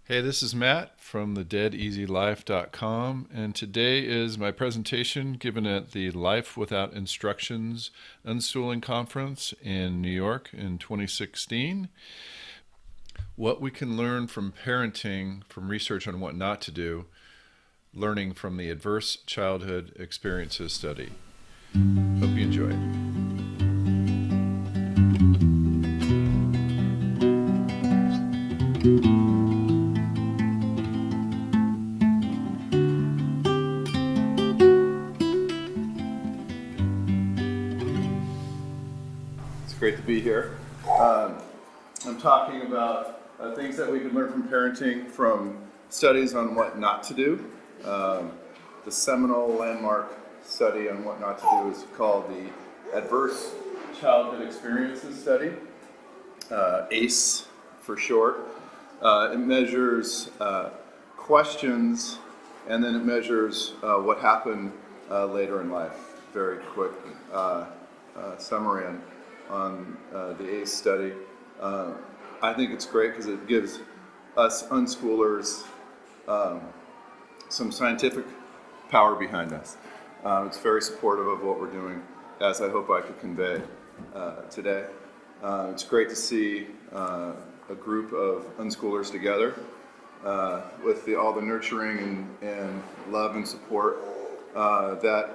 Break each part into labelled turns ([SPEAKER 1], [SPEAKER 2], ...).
[SPEAKER 1] Hey, this is Matt from thedeadeasylife.com, and today is my presentation given at the Life Without Instructions Unschooling Conference in New York in 2016. What we can learn from parenting, from research on what not to do, learning from the Adverse Childhood Experiences Study. Hope you enjoy it. It's great to be here. I'm talking about things that we can learn from parenting from studies on what not to do. The seminal landmark study on what not to do is called the Adverse Childhood Experiences Study, ACE for short. It measures questions, and then it measures what happened later in life. Very quick summary on the ACE study. I think it's great because it gives us unschoolers some scientific power behind us. It's very supportive of what we're doing, as I hope I could convey today. It's great to see a group of unschoolers together with all the nurturing and love and support that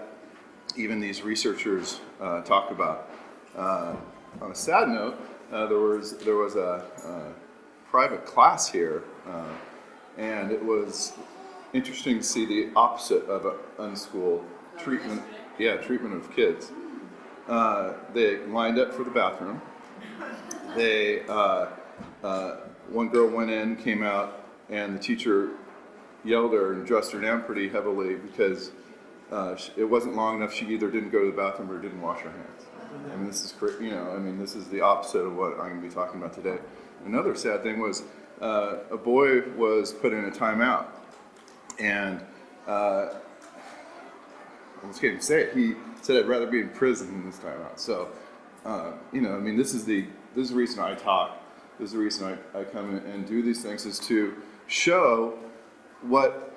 [SPEAKER 1] even these researchers talk about. On a sad note, there was a private class here, and it was interesting to see the opposite of an unschool treatment of kids. They lined up for the bathroom. They one girl went in, came out, and the teacher yelled at her and dressed her down pretty heavily because it wasn't long enough. She either didn't go to the bathroom or didn't wash her hands. I mean, this is the opposite of what I'm going to be talking about today. Another sad thing was a boy was put in a timeout, and I was going to say it. He said, "I'd rather be in prison than this timeout." So, this is the reason I talk. This is the reason I come in and do these things, is to show what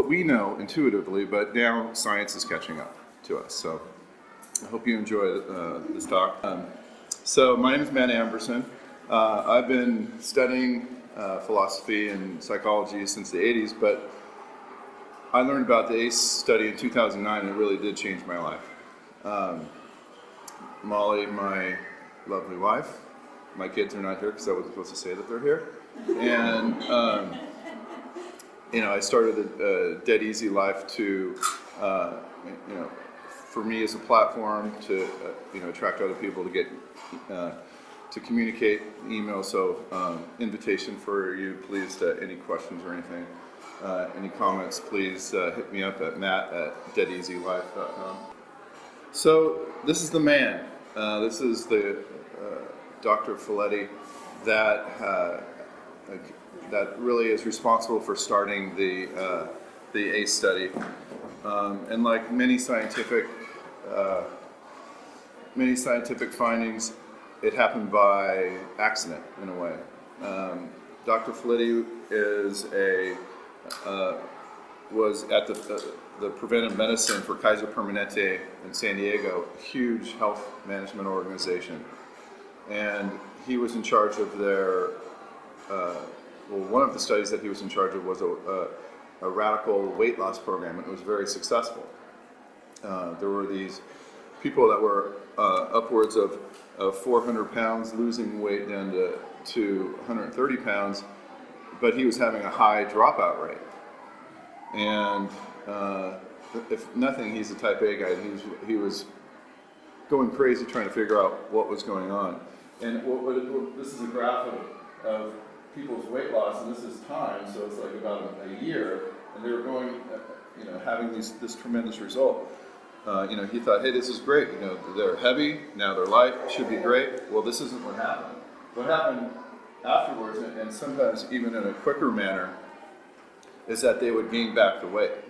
[SPEAKER 1] we know intuitively, but now science is catching up to us. So I hope you enjoy this talk. So my name is Matt Amberson. I've been studying philosophy and psychology since the 80s, but I learned about the ACE study in 2009, and it really did change my life. Molly, my lovely wife, my kids are not here because I wasn't supposed to say that they're here, and I started the Dead Easy Life to for me as a platform to attract other people to get to communicate email. So invitation for you, please, to any questions or anything, any comments, please hit me up at matt@deadeasylife.com. So this is the man. This is the Dr. Felitti that really is responsible for starting the ACE study. And like many scientific findings, it happened by accident in a way. Dr. Felitti was at the preventive medicine for Kaiser Permanente in San Diego, a huge health management organization, and he was in charge of their. One of the studies that he was in charge of was a radical weight loss program, and it was very successful. There were these people that were upwards of 400 pounds, losing weight down to 130 pounds, but he was having a high dropout rate. And if nothing, he's a type A guy. He was going crazy trying to figure out what was going on. And this is a graph of people's weight loss, and this is time, so it's like about a year, and they were going, having this tremendous result. He thought, hey, this is great. They're heavy, now they're light, should be great. Well, this isn't what happened. What happened afterwards, and sometimes even in a quicker manner, is that they would gain back the weight.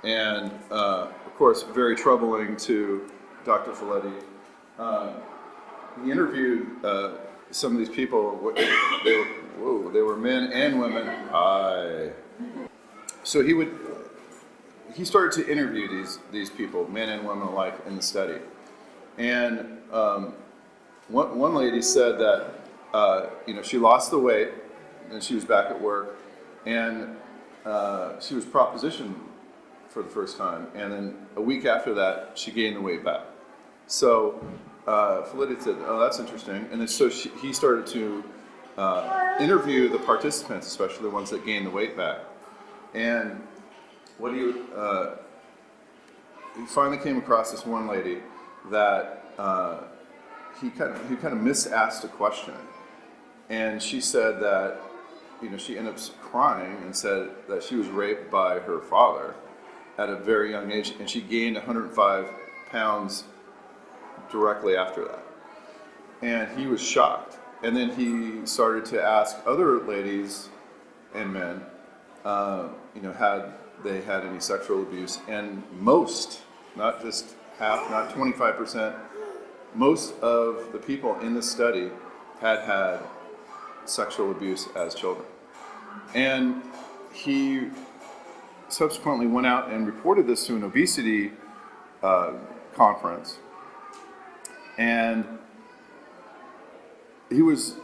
[SPEAKER 1] And, of course, very troubling to Dr. Felitti. He interviewed some of these people, they were men and women. So he started to interview these people, men and women alike, in the study. And one lady said that she lost the weight and she was back at work, and she was propositioned for the first time, and then a week after that she gained the weight back. So Felitti said, "Oh, that's interesting." And then he started to interview the participants, especially the ones that gained the weight back. And what he finally came across this one lady that he kind of misasked a question, and she said that she ended up crying and said that she was raped by her father at a very young age, and she gained 105 pounds directly after that. And he was shocked. And then he started to ask other ladies and men, had they had any sexual abuse, and most, not just half, not 25%, most of the people in the study had sexual abuse as children. And he subsequently went out and reported this to an obesity conference, and he was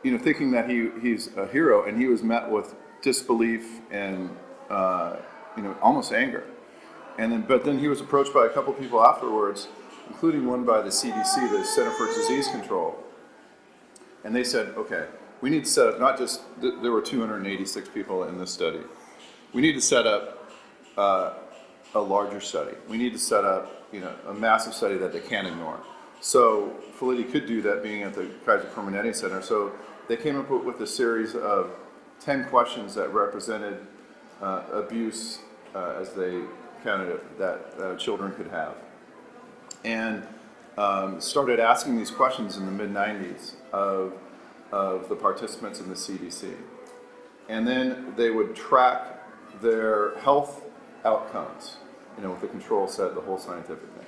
[SPEAKER 1] thinking that he's a hero, and he was met with disbelief and almost anger. But then he was approached by a couple people afterwards, including one by the CDC, the Center for Disease Control, and they said, okay, we need to set up, not just, there were 286 people in this study. We need to set up a larger study. We need to set up, a massive study that they can't ignore. So Felitti could do that, being at the Kaiser Permanente Center. So they came up with a series of 10 questions that represented abuse as they counted it, that children could have. And started asking these questions in the mid-90s of the participants in the CDC. And then they would track their health outcomes, with the control set, the whole scientific thing.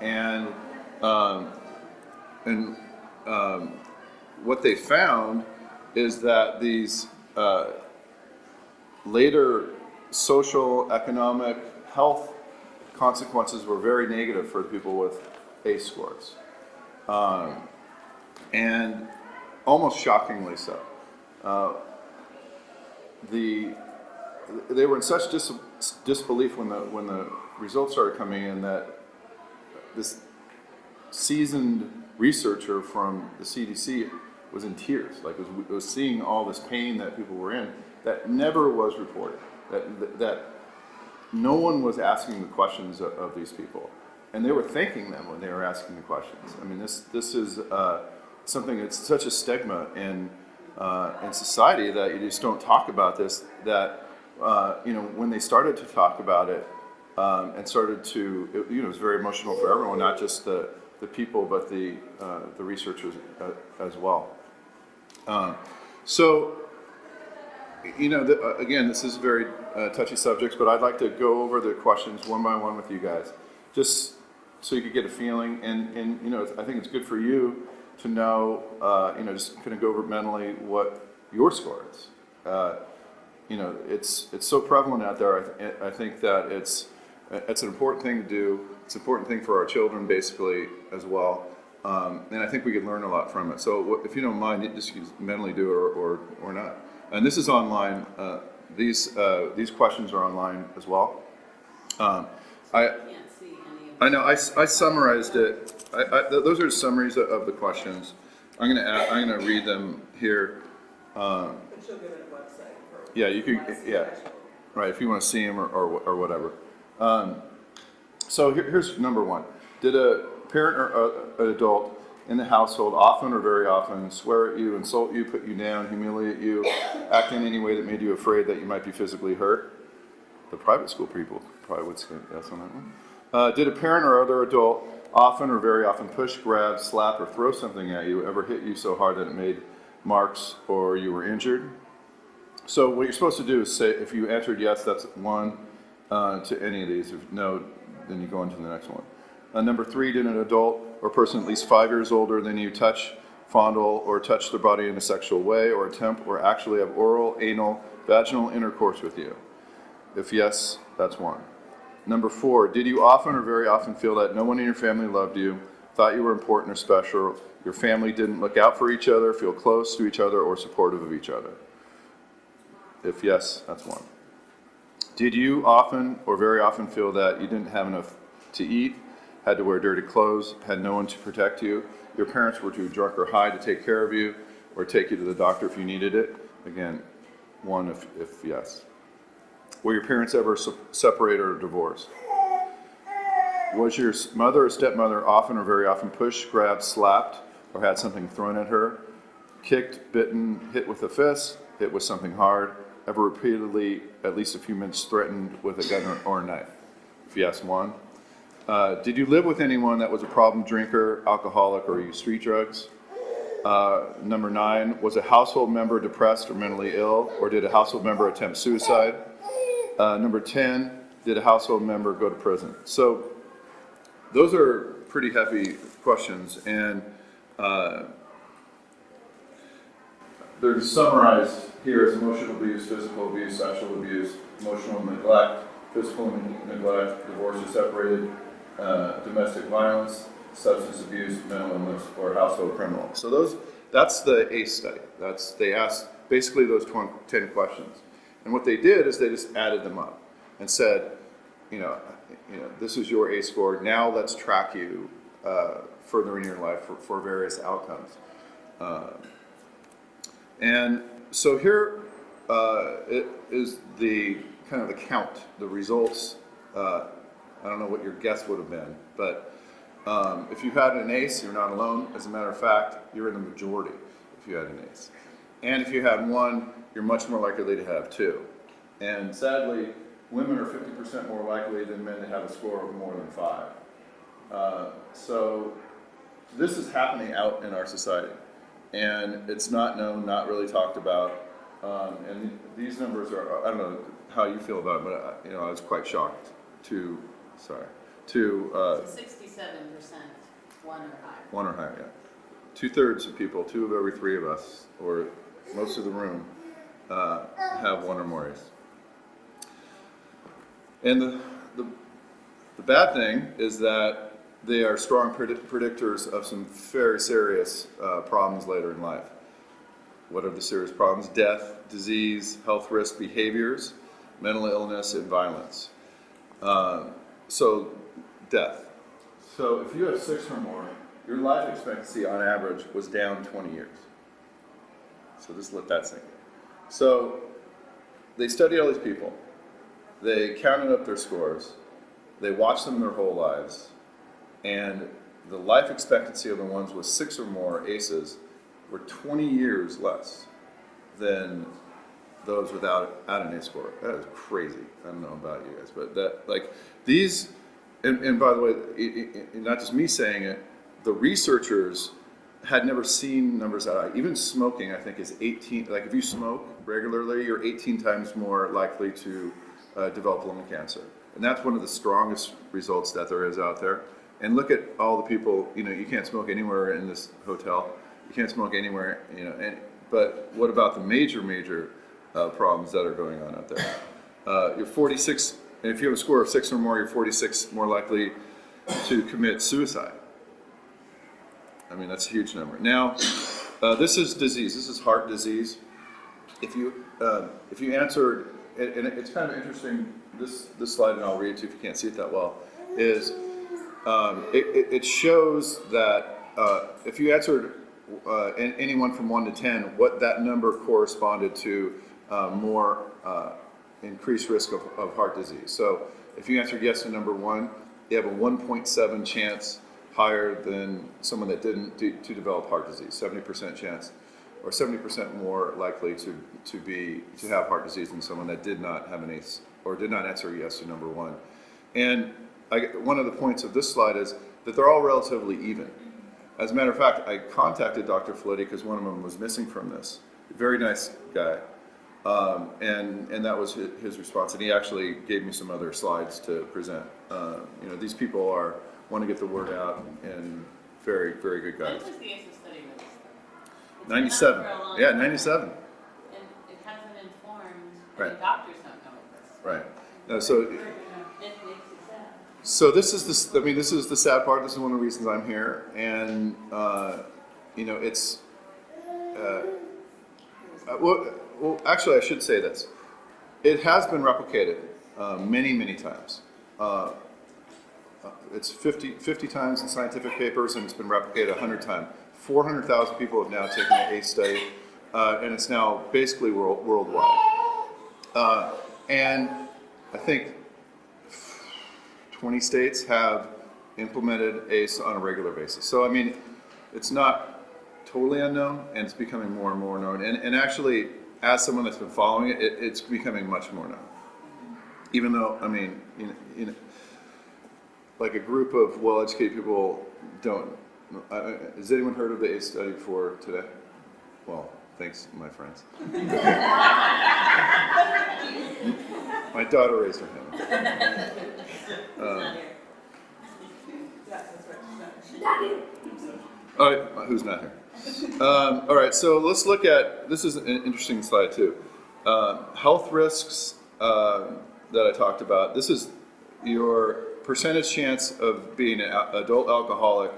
[SPEAKER 1] And what they found is that these later social, economic, health consequences were very negative for people with ACE scores. And almost shockingly so. They were in such disbelief when the results started coming in that this seasoned researcher from the CDC was in tears, like it was seeing all this pain that people were in that never was reported, that no one was asking the questions of these people, and they were thanking them when they were asking the questions. I mean, this is something that's such a stigma in society that you just don't talk about this. That when they started to talk about it and started to, it was very emotional for everyone, not just the people, but the researchers as well. Again, this is very touchy subjects, but I'd like to go over the questions one by one with you guys, just so you could get a feeling. And I think it's good for you to know, just kind of go over mentally what your score is. It's so prevalent out there. I think that it's an important thing to do. It's an important thing for our children, basically, as well. And I think we could learn a lot from it. So if you don't mind, just mentally do it or not. And this is online. These questions are online as well. I know. I summarized it. Those are summaries of the questions. I'm gonna read them here.
[SPEAKER 2] But you'll give it a website.
[SPEAKER 1] Yeah, you could. Yeah, right. If you want to see them or whatever. So here's number one. Did a parent or an adult in the household often or very often swear at you, insult you, put you down, humiliate you, act in any way that made you afraid that you might be physically hurt? The private school people probably would say yes on that one. Did a parent or other adult often or very often push, grab, slap, or throw something at you, ever hit you so hard that it made marks or you were injured? So what you're supposed to do is say, if you answered yes, that's one to any of these. If no, then you go on to the next one. Number three, did an adult or person at least 5 years older than you touch, fondle, or touch their body in a sexual way, or attempt or actually have oral, anal, vaginal intercourse with you? If yes, that's 1. Number 4, did you often or very often feel that no one in your family loved you, thought you were important or special, your family didn't look out for each other, feel close to each other, or supportive of each other? If yes, that's 1. Did you often or very often feel that you didn't have enough to eat, had to wear dirty clothes, had no one to protect you, your parents were too drunk or high to take care of you, or take you to the doctor if you needed it? Again, 1 if yes. Were your parents ever separated or divorced? Was your mother or stepmother often or very often pushed, grabbed, slapped, or had something thrown at her? Kicked, bitten, hit with a fist, hit with something hard, ever repeatedly, at least a few minutes, threatened with a gun or a knife? If yes, 1. Did you live with anyone that was a problem drinker, alcoholic, or used street drugs? Number 9, was a household member depressed or mentally ill, or did a household member attempt suicide? Number 10, did a household member go to prison? So those are pretty heavy questions, and they're summarized here as emotional abuse, physical abuse, sexual abuse, emotional neglect, physical neglect, divorce or separated, domestic violence, substance abuse, mental illness, or household criminal. So that's the ACE study. They asked basically those 10 questions. And what they did is they just added them up and said, this is your ACE score. Now let's track you further in your life for various outcomes. And so here it is the kind of the count, the results. I don't know what your guess would have been, but if you had an ACE, you're not alone. As a matter of fact, you're in the majority if you had an ACE. And if you had 1, you're much more likely to have 2. And sadly, women are 50% more likely than men to have a score of more than 5. So this is happening out in our society. And it's not known, not really talked about. And these numbers are, I don't know how you feel about it, but I was quite shocked to
[SPEAKER 3] 67%, 1 or higher.
[SPEAKER 1] 1 or higher, yeah. 2/3 of people, 2 of every 3 of us, or most of the room, have 1 or more ACE. And the bad thing is that they are strong predictors of some very serious problems later in life. What are the serious problems? Death, disease, health risk behaviors, mental illness, and violence. So death. So if you have 6 or more, your life expectancy on average was down 20 years. So just let that sink in. So they studied all these people. They counted up their scores. They watched them their whole lives. And the life expectancy of the ones with 6 or more ACEs were 20 years less than those without an ACE score. That is crazy. I don't know about you guys, but these, and by the way, not just me saying it, the researchers had never seen numbers that high. Even smoking, I think, is 18. Like if you smoke regularly, you're 18 times more likely to develop lung cancer, and that's one of the strongest results that there is out there. And look at all the people. You can't smoke anywhere in this hotel. You can't smoke anywhere. But what about the major problems that are going on out there? You're 46, and if you have a score of 6 or more, you're 46 more likely to commit suicide. I mean, that's a huge number. Now, this is disease. This is heart disease. If you answered, and it's kind of interesting. This slide, and I'll read it to you if you can't see it that well, is it shows that if you answered anyone from 1 to 10, what that number corresponded to more increased risk of heart disease. So if you answered yes to number 1, you have a 1.7 chance higher than someone that didn't to develop heart disease, 70% chance, or 70% more likely to have heart disease than someone that did not have an ACE or did not answer yes to number 1. And one of the points of this slide is that they're all relatively even. As a matter of fact, I contacted Dr. Felitti because one of them was missing from this. Very nice guy. And that was his response. And he actually gave me some other slides to present. These people want to get the word out, and very, very good guys.
[SPEAKER 3] When was the ACEs study released?
[SPEAKER 1] 97.
[SPEAKER 4] Not for a long
[SPEAKER 1] Yeah,
[SPEAKER 4] time.
[SPEAKER 1] 97.
[SPEAKER 4] And it hasn't informed,
[SPEAKER 1] Right.
[SPEAKER 4] and doctors don't know this.
[SPEAKER 1] Right. So,
[SPEAKER 4] It makes it sad.
[SPEAKER 1] so this is the. I mean, this is the sad part. This is one of the reasons I'm here, and it's. Well, actually, I should say this. It has been replicated many, many times. It's 50 times in scientific papers, and it's been replicated 100 times. 400,000 people have now taken the ACE study, and it's now basically worldwide. And I think 20 states have implemented ACE on a regular basis. So, I mean, it's not totally unknown, and it's becoming more and more known. And actually, as someone that's been following it, it's becoming much more known. Even though, I mean, like a group of well-educated people don't. Has anyone heard of the ACE study before today? Well, thanks, my friends. My daughter raised her hand.
[SPEAKER 4] It's not here.
[SPEAKER 2] Yeah, that's right.
[SPEAKER 1] All right, who's not here? All right, so let's look at, this is an interesting slide too. Health risks that I talked about. This is your percentage chance of being an adult alcoholic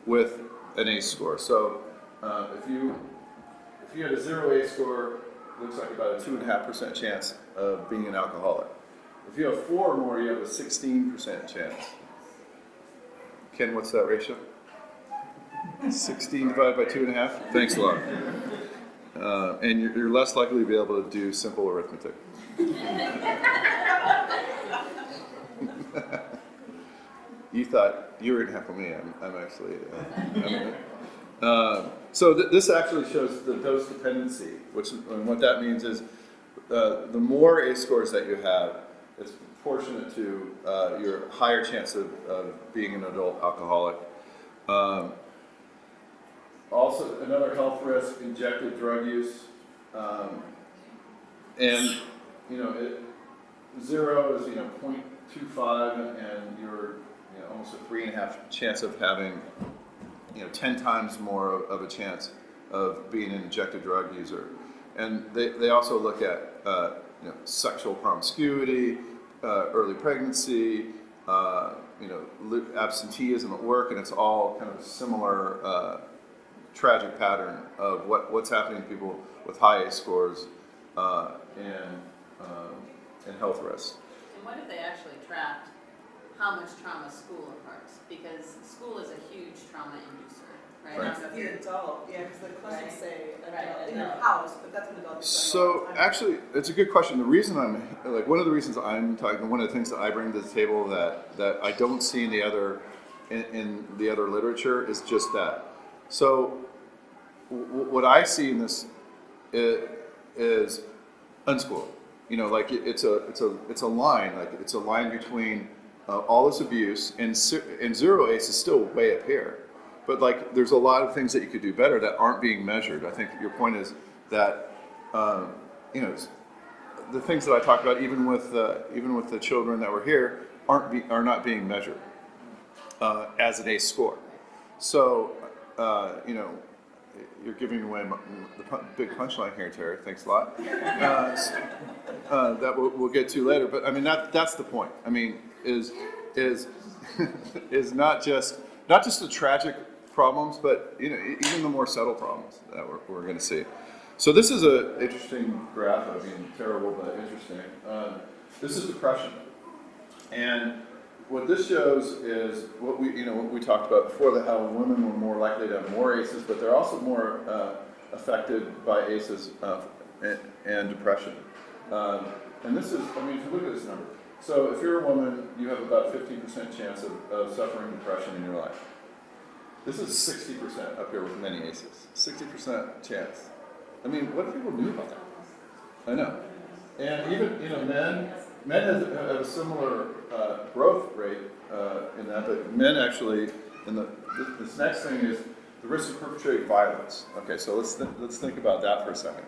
[SPEAKER 1] with an ACE score. So if you had a 0 ACE score, it looks like about a 2.5% chance of being an alcoholic. If you have 4 or more, you have a 16% chance. Ken, what's that ratio? 16 divided by 2.5? Thanks a lot. And you're less likely to be able to do simple arithmetic. You thought you were going to heckle me. I'm actually. So this actually shows the dose dependency, and what that means is the more ACE scores that you have, it's proportionate to your higher chance of being an adult alcoholic. Also, another health risk: injected drug use, and 0 is 0.25, and you're almost a 3.5 chance of having 10 times more of a chance of being an injected drug user. And they also look at sexual promiscuity, early pregnancy, absenteeism at work, and it's all kind of a similar tragic pattern of what's happening to people with high ACE scores and health risks.
[SPEAKER 4] And what if they actually tracked how much trauma school imparts? Because school is a huge trauma inducer, right?
[SPEAKER 1] Right.
[SPEAKER 4] I don't know if
[SPEAKER 2] The
[SPEAKER 4] you're-
[SPEAKER 2] adult, yeah, because the questions
[SPEAKER 4] Right.
[SPEAKER 2] say
[SPEAKER 4] Right,
[SPEAKER 2] adult in your
[SPEAKER 4] adult.
[SPEAKER 2] house, but that's an adult.
[SPEAKER 1] So actually, it's a good question. The reason one of the reasons I'm talking, one of the things that I bring to the table that I don't see in the other literature is just that. So what I see in this is unschooling. It's a line, it's a line between all this abuse and 0 ACE is still way up here. But there's a lot of things that you could do better that aren't being measured. I think your point is that the things that I talked about, even with the children that were here, are not being measured as an ACE score. So you're giving away the big punchline here, Terry. Thanks a lot. That we'll get to later. But I mean that's the point. I mean is not just the tragic problems, but even the more subtle problems that we're going to see. So this is an interesting graph. I mean, terrible but interesting. This is depression, and what this shows is what we talked about before, that how women were more likely to have more ACEs, but they're also more affected by ACEs and depression. And this is, I mean, if you look at this number, so if you're a woman, you have about 15% chance of suffering depression in your life. This is 60% up here with many ACEs. 60% chance. I mean, what if people knew about that? I know. And even, men have a similar growth rate in that, but men actually, this next thing is the risk of perpetrating violence. Okay, so let's think about that for a second.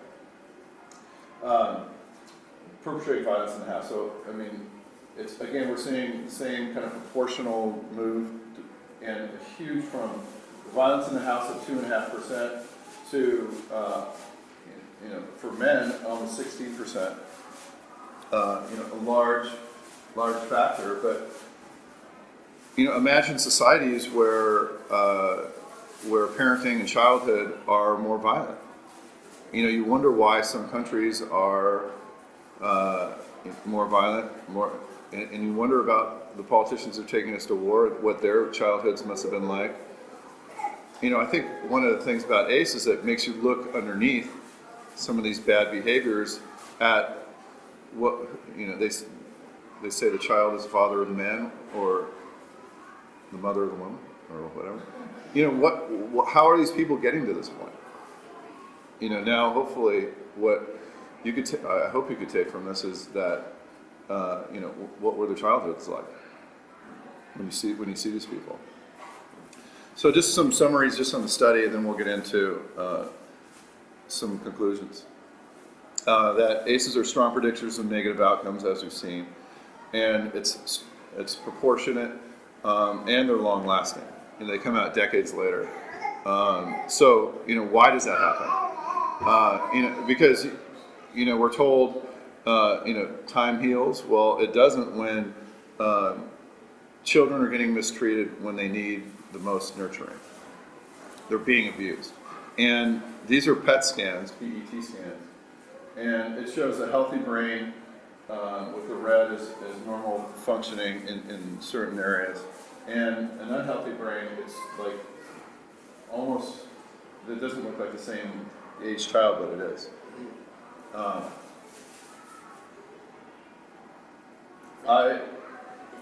[SPEAKER 1] Perpetrating violence in the house. So, I mean, we're seeing the same kind of proportional move, and a huge from violence in the house of 2.5%, to, for men, almost 16%, a large factor, but, imagine societies where parenting and childhood are more violent. You wonder why some countries are more violent, and you wonder about the politicians who are taking us to war, what their childhoods must have been like. I think one of the things about ACE is that it makes you look underneath some of these bad behaviors at what, they say the child is the father of the man or the mother of the woman or whatever. How are these people getting to this point? Now hopefully what you could, I hope you could take from this is that, what were their childhoods like when you see these people. So just some summaries just on the study, and then we'll get into some conclusions. That ACEs are strong predictors of negative outcomes, as we've seen, and it's proportionate, and they're long-lasting, and they come out decades later. So why does that happen? Because we're told time heals. Well, it doesn't when children are getting mistreated when they need the most nurturing. They're being abused. And these are PET scans, PET scans, and it shows a healthy brain with the red as normal functioning in certain areas, and an unhealthy brain, it's like almost, it doesn't look like the same age child, but it is.
[SPEAKER 4] Is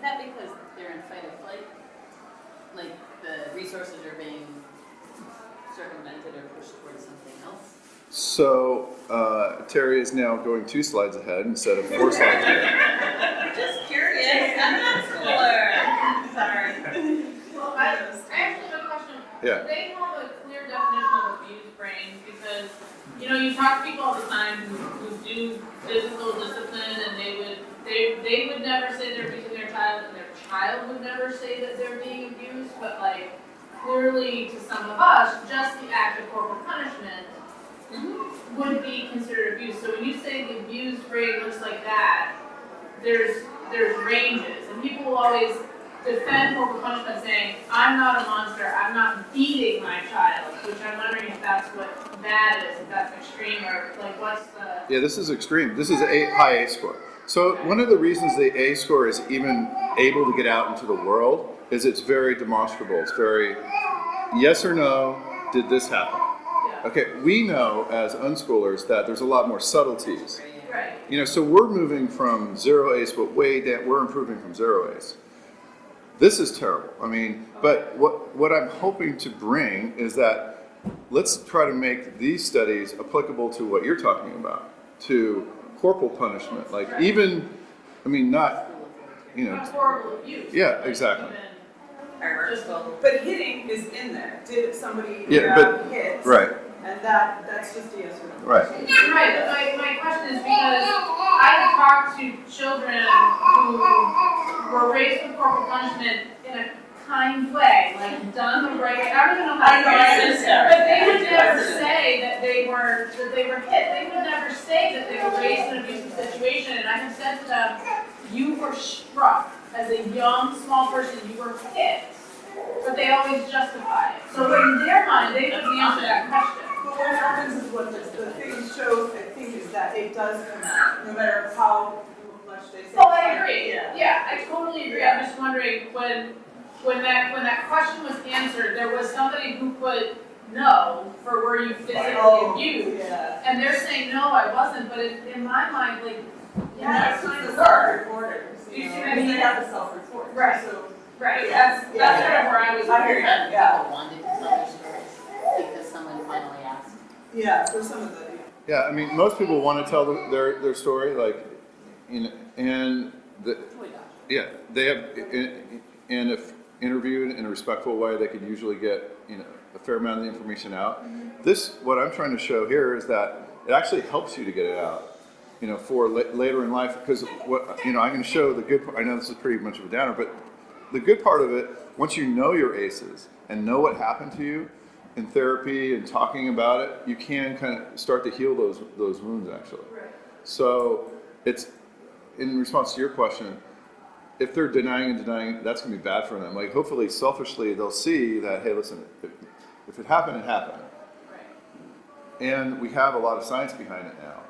[SPEAKER 4] that because they're in fight or flight? Like the resources are being circumvented or pushed towards something else?
[SPEAKER 1] So Terry is now going 2 slides ahead instead of 4 slides ahead.
[SPEAKER 4] Just curious. I'm not schooler. Sorry.
[SPEAKER 5] Well, I actually have a question.
[SPEAKER 1] Yeah.
[SPEAKER 5] Do they have a clear definition of abused brain? Because, you talk to people all the time who do physical discipline, and they would never say they're abusing their child, and their child would never say that they're being abused, but clearly to some of us, just the act of corporal punishment would be considered abuse. So when you say the abused brain looks like that, there's ranges, and people will always defend corporal punishment saying, I'm not a monster, I'm not beating my child, which I'm wondering if that's what that is, if that's extreme, or what's the...
[SPEAKER 1] Yeah, this is extreme. This is a high A score. So one of the reasons the A score is even able to get out into the world is it's very demonstrable. It's very yes or no, did this happen?
[SPEAKER 5] Yeah.
[SPEAKER 1] Okay, we know as unschoolers that there's a lot more subtleties.
[SPEAKER 5] Right.
[SPEAKER 1] So we're moving from 0 A's, but way down, we're improving from 0 A's. This is terrible. But what I'm hoping to bring is that let's try to make these studies applicable to what you're talking about, to corporal punishment. Not
[SPEAKER 5] horrible abuse.
[SPEAKER 1] Yeah, exactly.
[SPEAKER 2] But hitting is in there. Did somebody hit?
[SPEAKER 1] Right.
[SPEAKER 2] And that's just a yes or no.
[SPEAKER 1] Right.
[SPEAKER 5] Right, but my question is because I have talked to children who were raised with corporal punishment in a kind way, done the right way. I don't even know how to say this, but they would never say that they were hit. They would never say that they were raised in an abusive situation. And I have said to them, you were struck as a young, small person. You were hit, but they always justify it. So in their mind, they know the answer to that question.
[SPEAKER 2] But what happens is what the thing shows, I think, is that it does come out, no matter how much they say.
[SPEAKER 5] Oh, I agree.
[SPEAKER 2] Yeah.
[SPEAKER 5] Yeah, I totally agree. I'm just wondering when that question was answered, there was somebody who put no for were you physically abused,
[SPEAKER 2] Yeah.
[SPEAKER 5] and they're saying no, I wasn't. But in my mind,
[SPEAKER 2] Yeah,
[SPEAKER 5] it's
[SPEAKER 2] it's
[SPEAKER 5] kind
[SPEAKER 2] the
[SPEAKER 5] of hard.
[SPEAKER 2] self-reporters.
[SPEAKER 5] You see what I
[SPEAKER 2] I mean,
[SPEAKER 5] mean?
[SPEAKER 2] they have the self-report.
[SPEAKER 5] Right.
[SPEAKER 2] So,
[SPEAKER 5] Right.
[SPEAKER 2] Yeah.
[SPEAKER 5] That's kind of where I was.
[SPEAKER 2] I hear you.
[SPEAKER 5] going.
[SPEAKER 2] Yeah.
[SPEAKER 4] People wanted to tell their stories because someone finally asked.
[SPEAKER 2] yeah, for some of the.
[SPEAKER 1] Yeah, most people want to tell their story, and they have, and if interviewed in a respectful way, they could usually get a fair amount of the information out. What I'm trying to show here is that it actually helps you to get it out, for later in life, because I'm going to show the good part. I know this is pretty much of a downer, but the good part of it, once you know your ACEs and know what happened to you, in therapy and talking about it, you can kind of start to heal those wounds actually.
[SPEAKER 2] Right.
[SPEAKER 1] So it's, in response to your question, if they're denying, that's going to be bad for them. Like hopefully selfishly they'll see that, hey, listen, if it happened, it happened.
[SPEAKER 4] Right.
[SPEAKER 1] And we have a lot of science behind it now.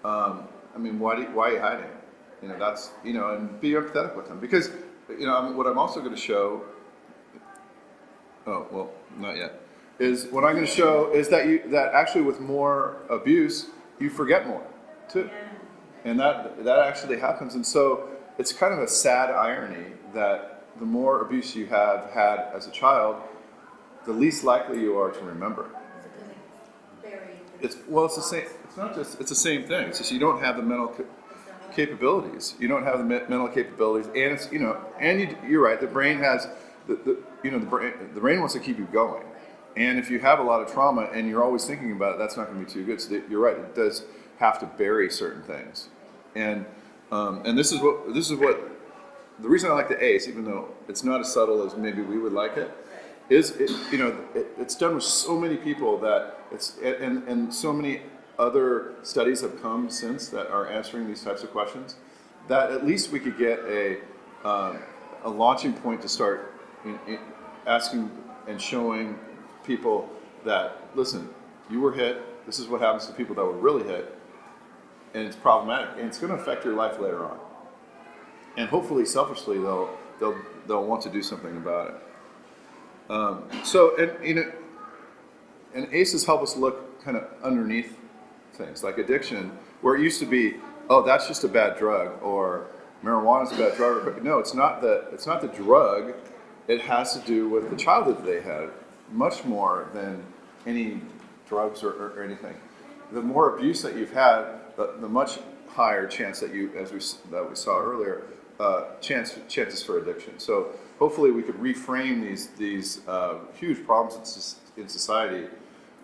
[SPEAKER 1] I mean, why are you hiding? You know, that's, you know, and be empathetic with them. Because, you know, what I'm also going to show, oh, well, not yet, is what I'm going to show is that actually with more abuse, you forget more, too. And that actually happens. And so it's kind of a sad irony that the more abuse you have had as a child, the least likely you are to remember. It's the same. It's not just. It's the same thing. It's just you don't have the mental capabilities. You don't have the mental capabilities, and it's, you know, and you're right. The brain has the brain wants to keep you going, and if you have a lot of trauma and you're always thinking about it, that's not going to be too good. So you're right. It does have to bury certain things, and this is what the reason I like the ACE, even though it's not as subtle as maybe we would like it. It's done with so many people that and so many other studies have come since that are answering these types of questions, that at least we could get a launching point to start asking and showing people that, listen, you were hit, this is what happens to people that were really hit, and it's problematic, and it's going to affect your life later on. And hopefully, selfishly, they'll want to do something about it. And ACEs help us look kind of underneath things like addiction, where it used to be, oh, that's just a bad drug, or marijuana's a bad drug. But no, it's not the drug. It has to do with the childhood they had, much more than any drugs or anything. The more abuse that you've had, the much higher chance that we saw earlier, chances for addiction. So hopefully we could reframe these huge problems in society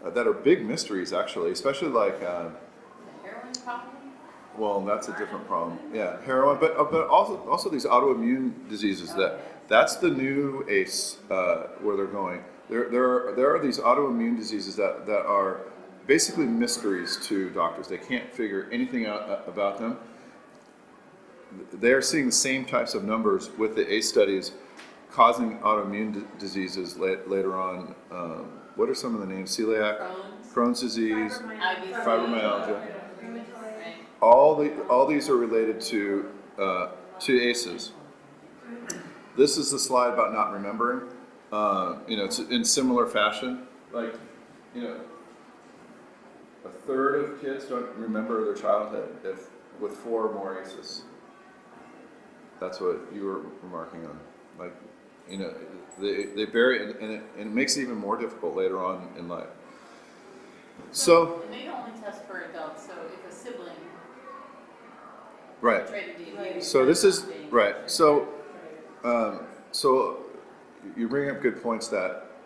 [SPEAKER 1] that are big mysteries, actually, especially like,
[SPEAKER 4] The heroin problem?
[SPEAKER 1] well, that's a different problem. Yeah, heroin, but also these autoimmune diseases. That's the new ACE where they're going. There are these autoimmune diseases that are basically mysteries to doctors. They can't figure anything out about them. They're seeing the same types of numbers with the ACE studies causing autoimmune diseases later on. What are some of the names? Celiac, Crohn's disease, fibromyalgia.
[SPEAKER 4] Right.
[SPEAKER 1] All these are related to ACEs. This is the slide about not remembering. It's in similar fashion. Like, a third of kids don't remember their childhood with 4 or more ACEs. That's what you were remarking on. Like, they bury it, and it makes it even more difficult later on in life. So,
[SPEAKER 4] And they only test for adults, so if a sibling
[SPEAKER 1] right.
[SPEAKER 4] tried to be abused.
[SPEAKER 1] So this is
[SPEAKER 4] that's not
[SPEAKER 1] right.
[SPEAKER 4] dangerous.
[SPEAKER 1] So you bring up good points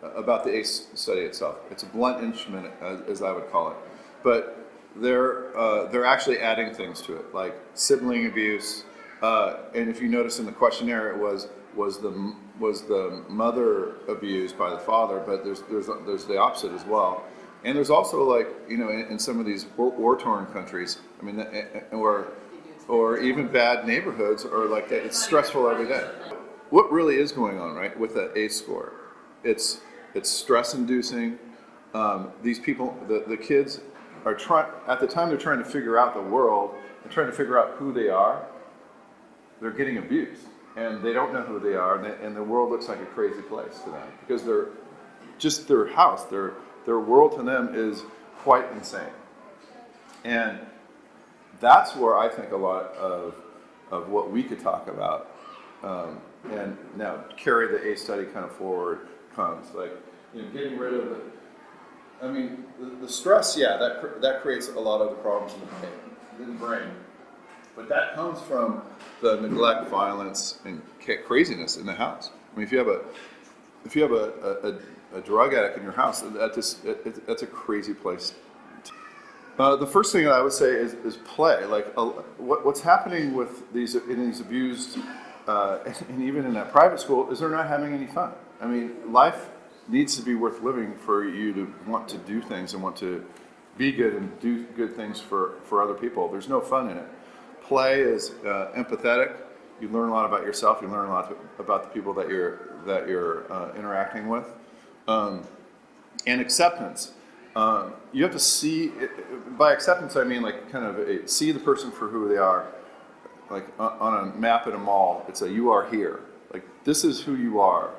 [SPEAKER 1] about the ACE study itself. It's a blunt instrument, as I would call it, but they're actually adding things to it, like sibling abuse. And if you notice in the questionnaire, it was the mother abused by the father, but there's the opposite as well. And there's also, like, in some of these war-torn countries, I mean, or even bad neighborhoods, or like that, it's stressful every day. What really is going on, right, with the ACE score? It's stress-inducing. These people, the kids are at the time they're trying to figure out the world and trying to figure out who they are, they're getting abused. And they don't know who they are, and the world looks like a crazy place to them, because their house, their world to them is quite insane. And that's where I think a lot of what we could talk about, and now carry the ACE study kind of forward, comes like, getting rid of it. I mean, the stress, yeah, that creates a lot of the problems in the brain, but that comes from the neglect, violence, and craziness in the house. I mean, if you have a drug addict in your house, that's a crazy place. The first thing that I would say is play. Like, what's happening with these abused, and even in that private school, is they're not having any fun. I mean, life needs to be worth living for you to want to do things and want to be good and do good things for other people. There's no fun in it. Play is empathetic. You learn a lot about yourself. You learn a lot about the people that you're interacting with. And acceptance. You have to see, by acceptance I mean like kind of see the person for who they are. Like on a map at a mall, it's you are here. Like this is who you are.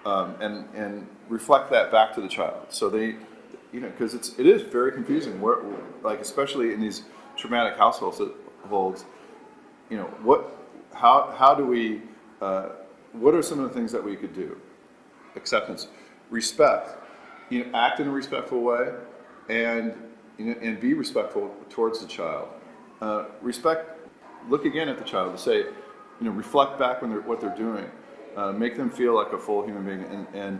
[SPEAKER 1] And reflect that back to the child. So they, because it is very confusing. Like especially in these traumatic households, how do we, what are some of the things that we could do? Acceptance, respect. Act in a respectful way, and be respectful towards the child. Respect. Look again at the child to say, reflect back when what they're doing. Make them feel like a full human being, and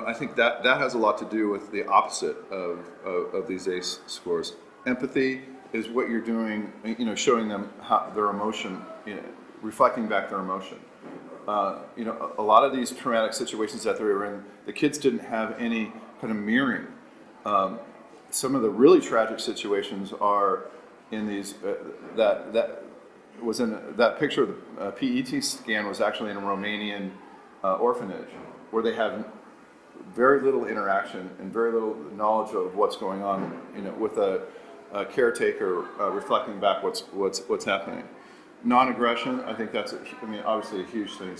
[SPEAKER 1] I think that has a lot to do with the opposite of these ACE scores. Empathy is what you're doing, showing them their emotion, reflecting back their emotion. A lot of these traumatic situations that they were in, the kids didn't have any kind of mirroring. Some of the really tragic situations are in these that was in that picture of the PET scan was actually in a Romanian orphanage where they had very little interaction and very little knowledge of what's going on, with a caretaker reflecting back what's happening. Non-aggression, I think that's obviously a huge thing.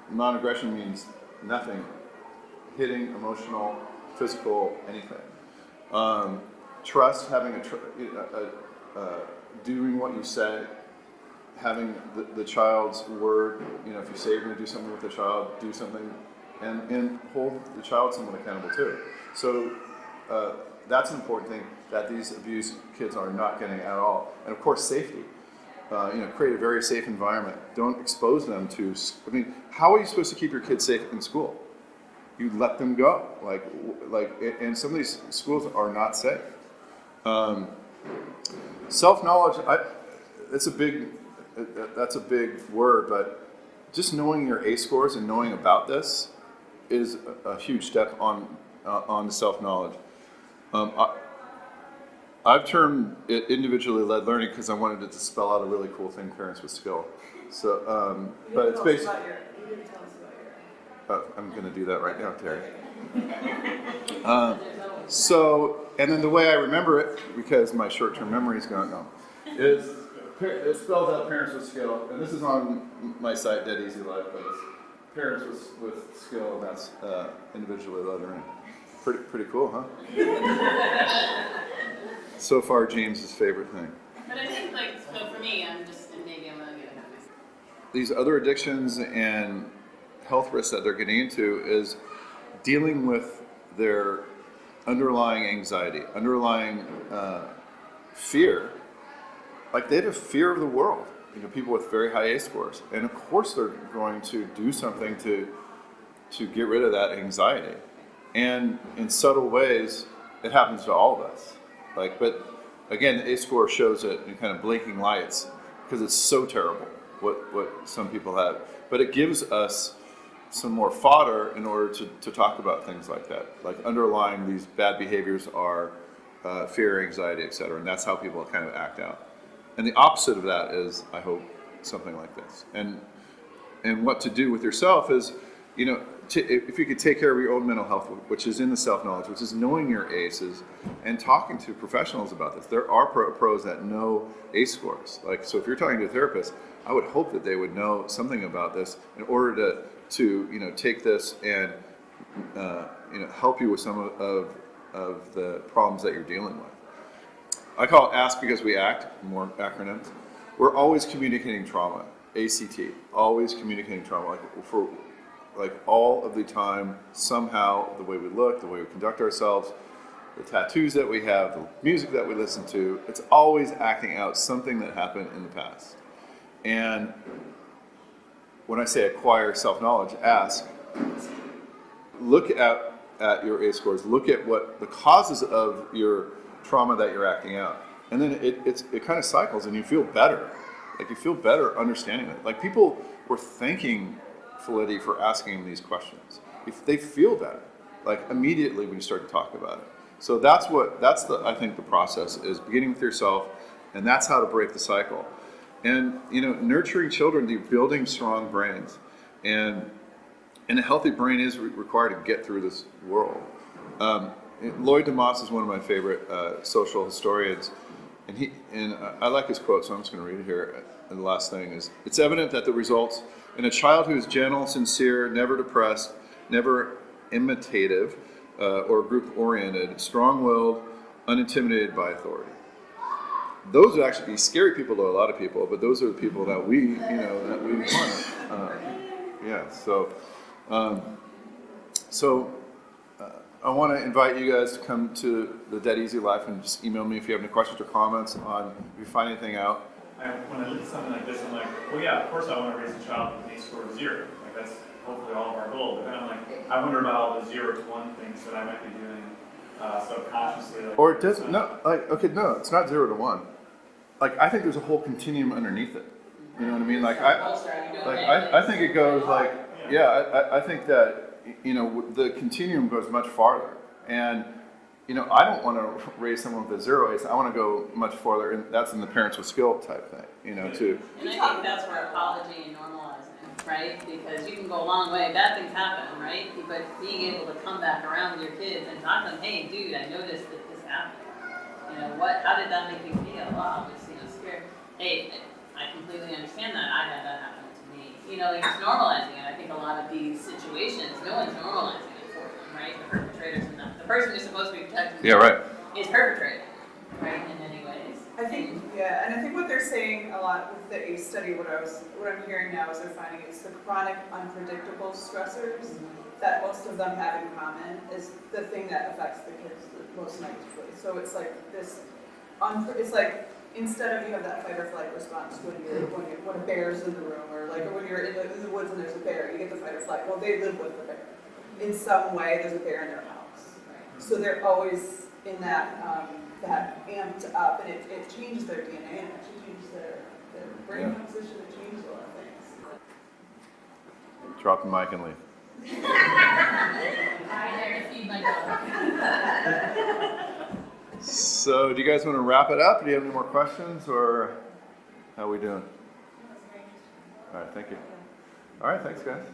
[SPEAKER 1] Non-aggression means nothing, hitting, emotional, physical, anything. Trust, having doing what you say, having the child's word. If you say you're going to do something with the child, do something, and hold the child somewhat accountable too. So that's an important thing that these abused kids are not getting at all. And of course, safety. Create a very safe environment. Don't expose them to. How are you supposed to keep your kids safe in school? You let them go. And some of these schools are not safe. Self-knowledge. That's a big word, but just knowing your ACE scores and knowing about this is a huge step on the self-knowledge. I've termed it individually led learning because I wanted it to spell out a really cool thing, parents with skill. So, but it's basically.
[SPEAKER 2] You didn't tell us about your.
[SPEAKER 1] I'm going to do that right now, Terry. And then the way I remember it, because my short-term memory is gone now, is it spells out parents with skill, and this is on my site, Dead Easy Life, but it's parents with skill, and that's individually led learning. Pretty cool, huh? So far, James's favorite thing.
[SPEAKER 4] But I think, so for me, and maybe I'm gonna get ahead of myself.
[SPEAKER 1] These other addictions and health risks that they're getting into is dealing with their underlying anxiety, underlying fear. Like they have a fear of the world. People with very high ACE scores, and of course they're going to do something to get rid of that anxiety. And in subtle ways, it happens to all of us. But again, the ACE score shows it in kind of blinking lights because it's so terrible what some people have. But it gives us some more fodder in order to talk about things like that. Like underlying these bad behaviors are fear, anxiety, etc. And that's how people kind of act out. And the opposite of that is, I hope, something like this. And what to do with yourself is, if you could take care of your own mental health, which is in the self-knowledge, which is knowing your ACEs and talking to professionals about this. There are pros that know ACE scores. So if you're talking to a therapist, I would hope that they would know something about this in order to take this and help you with some of the problems that you're dealing with. I call it ASK because we act, more acronyms. We're always communicating trauma, ACT, always communicating trauma. All of the time, somehow, the way we look, the way we conduct ourselves, the tattoos that we have, the music that we listen to, it's always acting out something that happened in the past. And when I say acquire self-knowledge, ask, look at your ACE scores, look at what the causes of your trauma that you're acting out. And then it kind of cycles and you feel better. You feel better understanding it. People were thanking Felitti for asking these questions. if they feel better, like immediately when you start to talk about it. So that's I think the process is beginning with yourself, and that's how to break the cycle. And nurturing children, they're building strong brains, and a healthy brain is required to get through this world. Lloyd DeMoss is one of my favorite social historians, and I like his quote, so I'm just going to read it here. And the last thing is, it's evident that the results in a child who is gentle, sincere, never depressed, never imitative, or group-oriented, strong-willed, unintimidated by authority. Those would actually be scary people to a lot of people, but those are the people that we want. Yeah. So I want to invite you guys to come to the Dead Easy Life and just email me if you have any questions or comments on if you find anything out.
[SPEAKER 6] When I look at something like this, I'm like, well, yeah, of course I want to raise a child with an ACE score of 0. Like that's hopefully all of our goal. But then I'm like, I wonder about all the 0 to 1 things that I might be doing subconsciously. Like,
[SPEAKER 1] Or it doesn't. No, it's not 0 to 1. Like I think there's a whole continuum underneath it. You know what I mean? Like I think it goes like, yeah, I think that the continuum goes much farther. And I don't want to raise someone with a 0 ACE. I want to go much farther, and that's in the parents with skill type thing, too.
[SPEAKER 4] And I think that's where apology and normalizing, right? Because you can go a long way, bad things happen, right? But being able to come back around with your kids and talk to them, hey, dude, I noticed that this happened. How did that make you feel? Well, obviously, scared. Hey, I completely understand that. I had that happen to me. It's normalizing it. I think a lot of these situations, no one's normalizing it for them, right? The perpetrators and the person who's supposed to be protecting them
[SPEAKER 1] Yeah, right.
[SPEAKER 4] is perpetrating, right? In many ways.
[SPEAKER 2] I think, yeah, and I think what they're saying a lot with the ACE study, what I'm hearing now is they're finding it's the chronic unpredictable stressors that most of them have in common is the thing that affects the kids the most negatively. So it's like this, it's like instead of you have that fight or flight response when a bear's in the room or when you're in the woods and there's a bear, you get the fight or flight. Well, they live with the bear. In some way, there's a bear in their house. So they're always in that amped up, and it changes their DNA and it actually changes their brain composition. It changes a lot of things.
[SPEAKER 1] Drop the mic and leave.
[SPEAKER 4] I'm there to feed my dog.
[SPEAKER 1] So, do you guys want to wrap it up? Do you have any more questions, or how are we doing? All right, thank you. All right, thanks, guys.